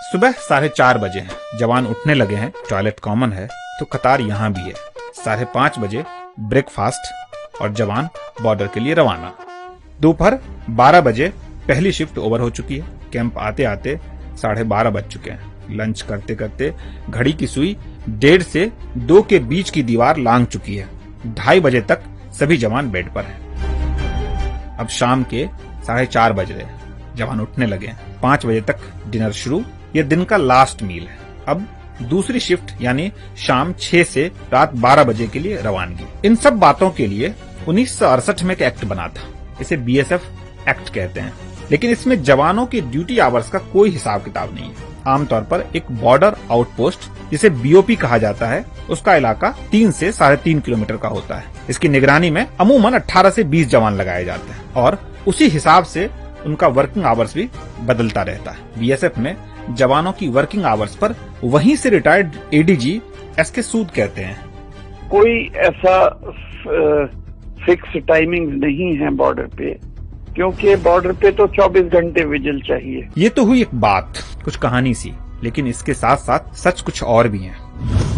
सुबह 4:30 बजे हैं, जवान उठने लगे हैं, टॉयलेट कॉमन है तो कतार यहाँ भी है। 5:30 बजे ब्रेकफास्ट और जवान बॉर्डर के लिए रवाना। दोपहर 12 बजे पहली शिफ्ट ओवर हो चुकी है। कैंप आते आते 12:30 बज चुके हैं। लंच करते करते घड़ी की सुई 1:30 से 2 के बीच की दीवार लांघ चुकी है। 2:30 बजे तक सभी जवान बेड पर हैं। अब शाम के 4:30 बज रहे हैं, जवान उठने लगे हैं। 5 बजे तक डिनर शुरू। यह दिन का लास्ट मील है। अब दूसरी शिफ्ट यानी शाम 6 से रात 12 बजे के लिए रवानगी। इन सब बातों के लिए 1968 में एक एक्ट बना था, इसे बीएसएफ एक्ट कहते हैं। लेकिन इसमें जवानों के ड्यूटी आवर्स का कोई हिसाब किताब नहीं है। आमतौर पर एक बॉर्डर आउटपोस्ट जिसे बीओपी कहा जाता है, उसका इलाका 3 से 3.5 किलोमीटर का होता है। इसकी निगरानी में अमूमन 18 से 20 जवान लगाए जाते हैं और उसी हिसाब से उनका वर्किंग आवर्स भी बदलता रहता है। बीएसएफ में जवानों की वर्किंग आवर्स पर वहीं से रिटायर्ड एडीजी एसके सूद कहते हैं, कोई ऐसा फिक्स टाइमिंग नहीं है बॉर्डर पे, क्योंकि बॉर्डर पे तो 24 घंटे विजिल चाहिए। ये तो हुई एक बात, कुछ कहानी सी, लेकिन इसके साथ साथ सच कुछ और भी है।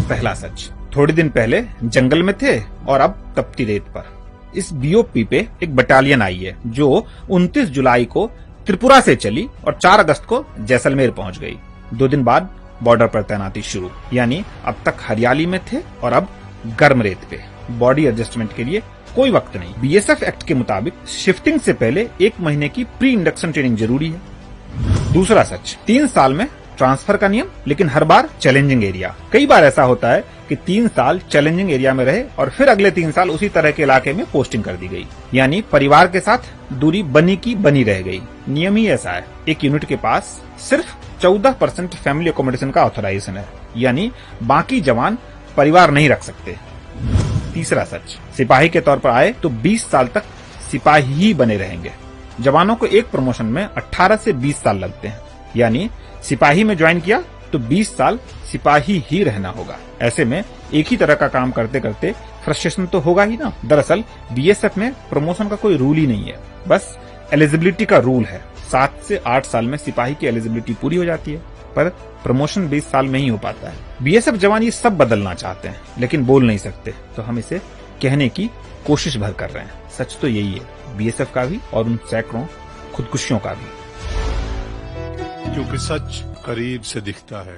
पहला सच, थोड़े दिन पहले जंगल में थे और अब तपती रेत पर। इस बीओपी पे एक बटालियन आई है जो 29 जुलाई को त्रिपुरा से चली और 4 अगस्त को जैसलमेर पहुंच गई। 2 दिन बाद बॉर्डर पर तैनाती शुरू, यानी अब तक हरियाली में थे और अब गर्म रेत पे। बॉडी एडजस्टमेंट के लिए कोई वक्त नहीं। बीएसएफ एक्ट के मुताबिक शिफ्टिंग से पहले 1 महीने की प्री इंडक्शन ट्रेनिंग जरूरी है। दूसरा सच, 3 साल में ट्रांसफर का नियम, लेकिन हर बार चैलेंजिंग एरिया। कई बार ऐसा होता है कि 3 साल चैलेंजिंग एरिया में रहे और फिर अगले 3 साल उसी तरह के इलाके में पोस्टिंग कर दी गई, यानी परिवार के साथ दूरी बनी की बनी रह गई। नियम ही ऐसा है। एक यूनिट के पास सिर्फ 14% फैमिली अकोमोडेशन का ऑथराइजेशन है, यानी बाकी जवान परिवार नहीं रख सकते। तीसरा सच, सिपाही के तौर पर आए तो 20 साल तक सिपाही ही बने रहेंगे। जवानों को एक प्रमोशन में 18 से 20 साल लगते हैं, यानी सिपाही में ज्वाइन किया तो 20 साल सिपाही ही रहना होगा। ऐसे में एक ही तरह का काम करते करते फ्रस्ट्रेशन तो होगा ही ना। दरअसल बीएसएफ में प्रमोशन का कोई रूल ही नहीं है, बस एलिजिबिलिटी का रूल है। 7 से 8 साल में सिपाही की एलिजिबिलिटी पूरी हो जाती है, पर प्रमोशन 20 साल में ही हो पाता है। बीएसएफ जवान ये सब बदलना चाहते हैं, लेकिन बोल नहीं सकते, तो हम इसे कहने की कोशिश भर कर रहे हैं। सच तो यही है, बीएसएफ का भी और उन सैकड़ों खुदकुशियों का भी। क्योंकि सच करीब से दिखता है।